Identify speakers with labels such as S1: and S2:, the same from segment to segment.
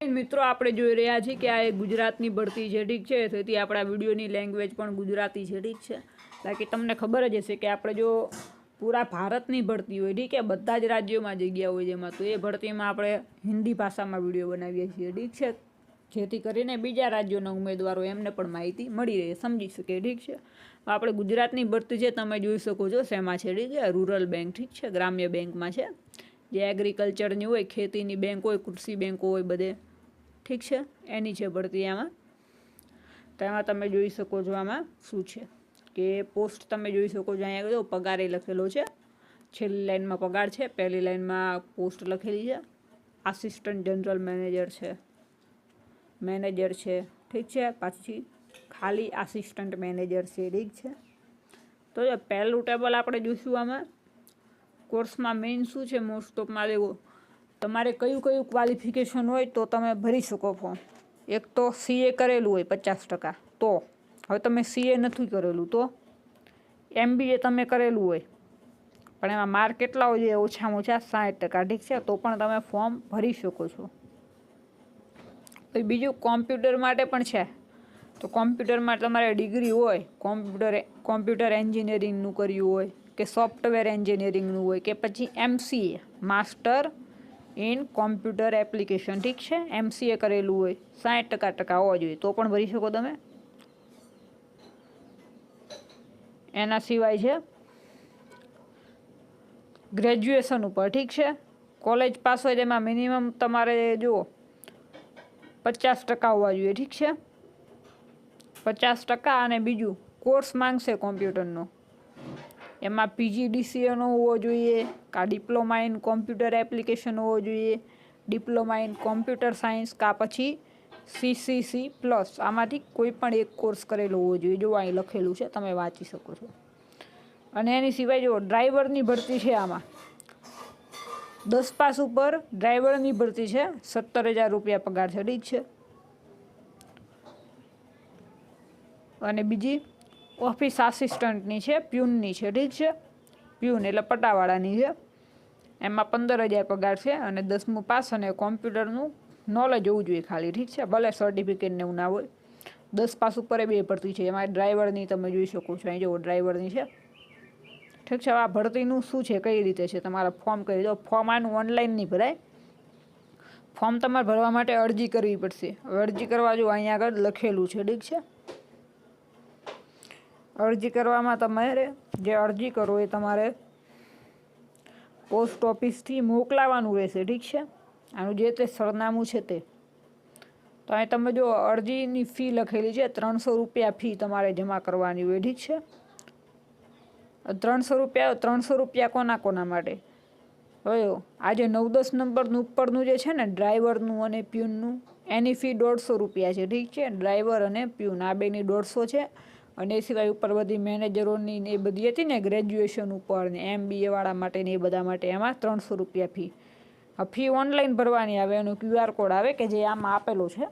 S1: મિત્રો આપણે જોઈ રહ્યા છીએ કે આ એક ગુજરાતની ભરતી છે, ઠીક છે। તેથી આપણા વિડીયોની લેંગ્વેજ પણ ગુજરાતી છે, ઠીક છે। બાકી તમને ખબર જ હશે કે આપણે જો પૂરા ભારતની ભરતી હોય, ઠીક છે, બધા જ રાજ્યોમાં જગ્યા હોય જેમાં, તો એ ભરતીમાં આપણે હિન્દી ભાષામાં વિડીયો બનાવીએ છીએ, ઠીક છે, જેથી કરીને બીજા રાજ્યોના ઉમેદવારો એમને પણ માહિતી મળી રહે, સમજી શકે, ઠીક છે। આપણે ગુજરાતની ભરતી છે, તમે જોઈ શકો છો શેમાં છે, ઠીક છે, રૂરલ બેંક, ઠીક છે, ગ્રામ્ય બેંકમાં છે, જે એગ્રીકલ્ચરની હોય, ખેતીની બેંક હોય, કૃષિ બેંકો હોય બધે, ઠીક છે, એની છે ભરતી। આમાં તો એમાં તમે જોઈ શકો છો આમાં શું છે કે પોસ્ટ તમે જોઈ શકો છો, અહીંયા જો પગારે લખેલો છે, છેલ્લી લાઇનમાં પગાર છે, પહેલી લાઇનમાં પોસ્ટ લખેલી છે, આસિસ્ટન્ટ જનરલ મેનેજર છે, ઠીક છે, પાછી ખાલી આસિસ્ટન્ટ મેનેજર છે, ઠીક છે। તો જો પહેલું ટેબલ આપણે જોઈશું આમાં કોર્સમાં મેઇન શું છે, મોસ્ટ ઓફમાં દેવો તમારે કયું કયું ક્વોલિફિકેશન હોય તો તમે ભરી શકો ફોર્મ। એક તો સીએ કરેલું હોય 50%, તો હવે તમે સીએ નથી કરેલું તો એમબીએ તમે કરેલું હોય પણ એમાં માર્ક કેટલા હોય છે, ઓછામાં ઓછા 60%, ઠીક છે, તો પણ તમે ફોર્મ ભરી શકો છો। બીજું કોમ્પ્યુટર માટે પણ છે, તો કોમ્પ્યુટરમાં તમારે ડિગ્રી હોય, કોમ્પ્યુટર એન્જિનિયરિંગનું કર્યું હોય કે સોફ્ટવેર એન્જિનિયરિંગનું હોય કે પછી MCA master in computer application, ઠીક છે, એમસીએ કરેલું હોય 60% હોવા જોઈએ તો પણ ભરી શકો તમે। એના સિવાય છે ગ્રેજ્યુએશન ઉપર, ઠીક છે, કોલેજ પાસ હોય તેમાં મિનિમમ તમારે જુઓ 50% હોવા જોઈએ, ઠીક છે, 50%। અને બીજું કોર્સ માંગશે કોમ્પ્યુટરનો, એમાં પીજીડીસીએનો હોવો જોઈએ, કાં ડિપ્લોમા ઇન કોમ્પ્યુટર એપ્લિકેશન હોવો જોઈએ, ડિપ્લોમા ઇન કોમ્પ્યુટર સાયન્સ, કાં પછી સીસીસી પ્લસ, આમાંથી કોઈ પણ એક કોર્સ કરેલો હોવો જોઈએ, જો અહીં લખેલું છે, તમે વાંચી શકો છો। અને એની સિવાય જો ડ્રાઈવરની ભરતી છે, આમાં 10 પાસ ઉપર ડ્રાઈવરની ભરતી છે, 17,000 રૂપિયા પગાર છે, ઠીક છે। અને બીજી ઓફિસ આસિસ્ટન્ટની છે, પ્યુનની છે, ઠીક છે, પ્યુન એટલે પટાવાળાની છે, એમાં 15,000 પગાર છે અને 10મું પાસ અને કોમ્પ્યુટરનું નોલેજ હોવું જોઈએ ખાલી, ઠીક છે, ભલે સર્ટિફિકેટને એવું ના હોય। 10 પાસ ઉપર એ બે ભરતી છે, એમાં ડ્રાઈવરની તમે જોઈ શકો છો, અહીં જો ડ્રાઈવરની છે, ઠીક છે। આ ભરતીનું શું છે, કઈ રીતે છે, તમારે ફોર્મ કરી દો, ફોર્મ આનું ઓનલાઈન નહીં ભરાય, ફોર્મ તમારે ભરવા માટે અરજી કરવી પડશે। અરજી કરવા જો અહીંયા આગળ લખેલું છે, ઠીક છે, અરજી કરવામાં તમારે જે અરજી કરો એ તમારે પોસ્ટ ઓફિસથી મોકલાવાનું રહેશે, ઠીક છે, આનું જે તે સરનામું છે તે। તો અહીં તમે જો અરજીની ફી લખેલી છે, 300 રૂપિયા ફી તમારે જમા કરવાની હોય, ઠીક છે। 300 રૂપિયા કોના માટે? હવે આજે 9-10 નંબરનું ઉપરનું જે છે ને ડ્રાઈવરનું અને પ્યુનનું, એની ફી 150 રૂપિયા છે, ઠીક છે, ડ્રાઈવર અને પ્યુન આ બેની 150 છે। અને એ સિવાય ઉપર બધી મેનેજરોની ને એ બધી હતી ને ગ્રેજ્યુએશન ઉપર ને એમબીએવાળા માટે ને એ બધા માટે એમાં 300 રૂપિયા ફી। આ ફી ઓનલાઈન ભરવાની આવે, એનો QR કોડ આવે કે જે આમાં આપેલો છે,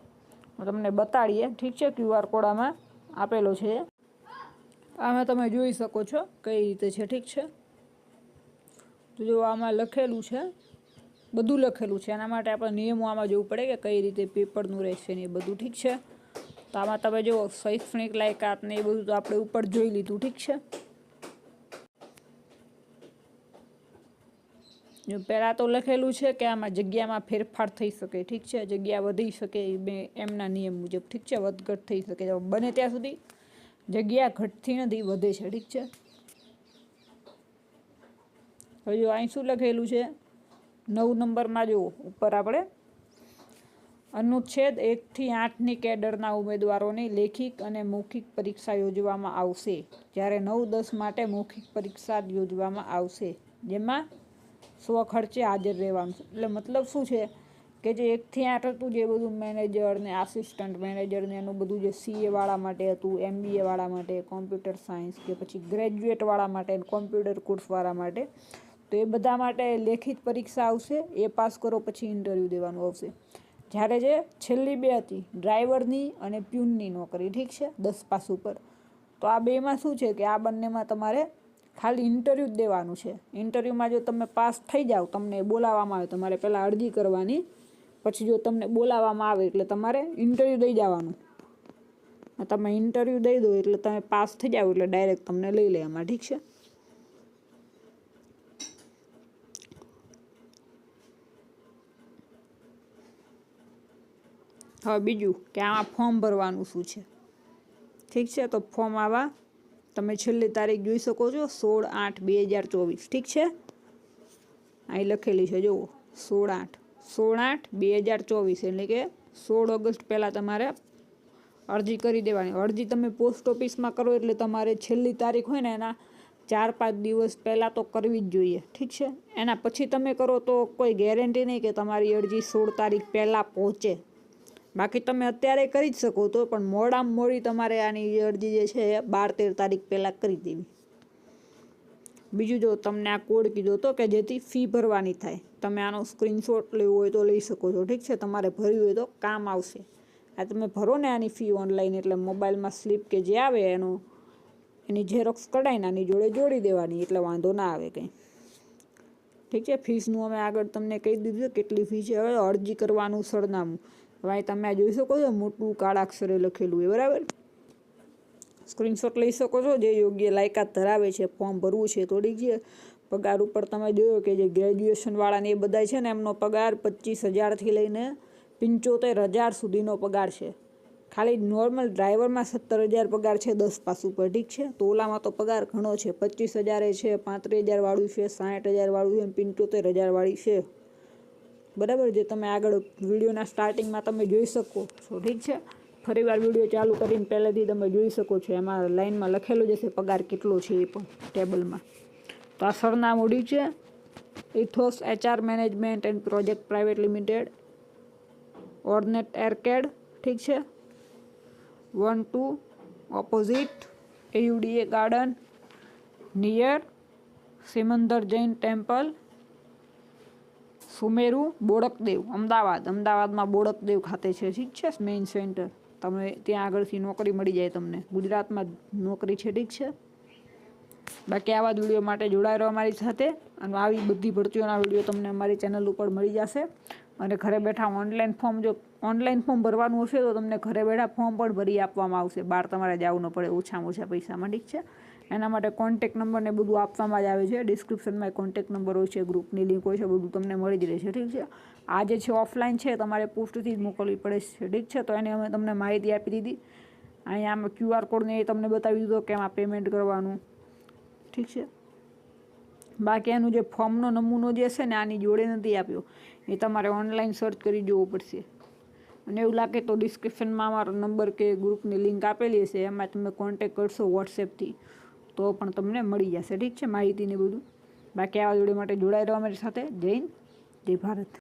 S1: તમને બતાડીએ, ઠીક છે, QR કોડ આમાં આપેલો છે, આમાં તમે જોઈ શકો છો કઈ રીતે છે, ઠીક છે। તો જો આમાં લખેલું છે, બધું લખેલું છે, એના માટે આપણે નિયમો આમાં જોવું પડે કે કઈ રીતે પેપરનું રહેશે ને એ બધું, ઠીક છે। તો આમાં તમે જો શૈક્ષણિક લાયકાત ને એ બધું તો આપણે ઉપર જોઈ લીધું, ઠીક છે। જો પહેલાં તો લખેલું છે કે આમાં જગ્યામાં ફેરફાર થઈ શકે, ઠીક છે, જગ્યા વધી શકે એમના નિયમ મુજબ, ઠીક છે, વધઘટ થઈ શકે, બને ત્યાં સુધી જગ્યા ઘટતી નથી, વધે છે, ઠીક છે। હવે જો અહીં શું લખેલું છે 9 નંબરમાં જો ઉપર આપણે અનુચ્છેદ 1 થી 8ની કેડરના ઉમેદવારોની લેખિત અને મૌખિક પરીક્ષા યોજવામાં આવશે, જ્યારે 9-10 માટે મૌખિક પરીક્ષા યોજવામાં આવશે, જેમાં સ્વખર્ચે હાજર રહેવાનું છે। એટલે મતલબ શું છે કે જે 1 થી 8 હતું, જે બધું મેનેજર ને આસિસ્ટન્ટ મેનેજર ને એનું બધું જે સીએવાળા માટે હતું, એમબીએવાળા માટે, કોમ્પ્યુટર સાયન્સ કે પછી ગ્રેજ્યુએટવાળા માટે, કોમ્પ્યુટર કોર્સવાળા માટે, તો એ બધા માટે લેખિત પરીક્ષા આવશે, એ પાસ કરો પછી ઇન્ટરવ્યૂ દેવાનું આવશે। જ્યારે જે છેલ્લી બે હતી ડ્રાઈવરની અને પ્યુનની નોકરી, ઠીક છે, 10 પાસ ઉપર, તો આ બેમાં શું છે કે આ બંનેમાં તમારે ખાલી ઇન્ટરવ્યૂ જ દેવાનું છે। ઇન્ટરવ્યૂમાં જો તમે પાસ થઈ જાઓ, તમને બોલાવવામાં આવે, તમારે પહેલાં અરજી કરવાની પછી જો તમને બોલાવવામાં આવે એટલે તમારે ઇન્ટરવ્યૂ દઈ જવાનું. તમે ઇન્ટરવ્યૂ દઈ દો એટલે તમે પાસ થઈ જાઓ એટલે ડાયરેક્ટ તમને લઈ લે એમાં. ઠીક છે. હવે બીજું કે આમાં ફોર્મ ભરવાનું શું છે. ઠીક છે. તો ફોર્મ આવા તમે છેલ્લી તારીખ જોઈ શકો છો 16/8/2024. ઠીક છે. અહીં લખેલી છે જુઓ 16/8/2024 એટલે કે 16 ઓગસ્ટ પહેલાં તમારે અરજી કરી દેવાની. અરજી તમે પોસ્ટ ઓફિસમાં કરો એટલે તમારે છેલ્લી તારીખ હોય ને એના 4-5 દિવસ પહેલાં તો કરવી જ જોઈએ. ઠીક છે. એના પછી તમે કરો તો કોઈ ગેરંટી નહીં કે તમારી અરજી 16 તારીખ પહેલાં પહોંચે. બાકી તમે અત્યારે કરી જ શકો તો, પણ મોડામાં મોડી તમારે આની અરજી જે છે 12-13 તારીખ પહેલાં કરી દેવી. બીજું જો તમને આ કોડ કીધો હતો કે જેથી ફી ભરવાની થાય, તમે આનો સ્ક્રીનશોટ લેવો હોય તો લઈ શકો છો. ઠીક છે. તમારે ભરવી હોય તો કામ આવશે. આ તમે ભરો ને આની ફી ઓનલાઈન એટલે મોબાઈલમાં સ્લીપ કે જે આવે એની ઝેરોક્સ કઢાઈને આની જોડે જોડી દેવાની એટલે વાંધો ના આવે કંઈ. ઠીક છે. ફીસનું અમે આગળ તમને કહી દીધું કેટલી ફી છે. હવે અરજી કરવાનું સરનામું હવે તમે આ જોઈ શકો છો મોટું કાળા અક્ષરે લખેલું હોય. બરાબર. સ્ક્રીનશોટ લઈ શકો છો. જે યોગ્ય લાયકાત ધરાવે છે ફોર્મ ભરવું છે તો. ઠીક છે. પગાર ઉપર તમે જોયો કે જે ગ્રેજ્યુએશનવાળાને એ બધા છે ને એમનો પગાર 25,000થી લઈને 75,000 સુધીનો પગાર છે. ખાલી નોર્મલ ડ્રાઈવરમાં 17,000 પગાર છે 10 પાસ ઉપર. ઠીક છે. તો ઓલામાં તો પગાર ઘણો છે. 25,000 છે, 35,000 વાળું છે, 60,000 વાળું છે, 75,000 વાળી છે. બરાબર. જે તમે આગળ વિડીયોના સ્ટાર્ટિંગમાં તમે જોઈ શકો છો. ઠીક છે. ફરીવાર વિડીયો ચાલુ કરીને પહેલેથી તમે જોઈ શકો છો. એમાં લાઇનમાં લખેલો જ હશે પગાર કેટલો છે એ પણ ટેબલમાં. તો આ સરનામું ઠીક છે. Ethos HR management and project private limited, ornate arcade. ઠીક છે. 1-2 opposite AUDA garden near Simandhar Jain temple, Sumeru, Bodakdev, અમદાવાદમાં બોડકદેવ ખાતે છે. ઠીક છે. Main centre. તમે ત્યાં આગળથી નોકરી મળી જાય તમને. ગુજરાતમાં નોકરી છે. ઠીક છે. બાકી આવા જ વિડીયો માટે જોડાઈ રહો અમારી સાથે. અને આવી બધી ભરતીઓના વિડીયો તમને અમારી ચેનલ ઉપર મળી જશે. અને ઘરે બેઠા ઓનલાઈન ફોર્મ ભરવાનું હશે તો તમને ઘરે બેઠા ફોર્મ પણ ભરી આપવામાં આવશે. બહાર તમારે જવું ન પડે ઓછામાં ઓછા પૈસામાં. ઠીક છે. એના માટે કોન્ટેક નંબર ને બધું આપવામાં જ આવે છે. ડિસ્ક્રિપ્શનમાં કોન્ટેક નંબર હોય છે, ગ્રુપની લિંક હોય છે, બધું તમને મળી જ રહેશે. ઠીક છે. આ જે છે ઓફલાઈન છે તમારે પોસ્ટથી જ મોકલવી પડે છે. ઠીક છે. તો એની અમે તમને માહિતી આપી દીધી. અહીંયા અમે QR કોડને એ તમને બતાવી દીધો કે એમાં પેમેન્ટ કરવાનું. ઠીક છે. બાકી એનું જે ફોર્મનો નમૂનો જે છે ને આની જોડે નથી આપ્યો. એ તમારે ઓનલાઈન સર્ચ કરી જોવું પડશે. અને એવું લાગે તો ડિસ્ક્રિપ્શનમાં અમારો નંબર કે ગ્રુપની લિંક આપેલી હશે. એમાં તમે કોન્ટેક કરશો વોટ્સએપથી તો પણ તમને મળી જશે. ઠીક છે. માહિતીને બધું. બાકી આવા વિડીયો માટે જોડાઈ રહો અમારી સાથે. જય હિન્દ, જય ભારત.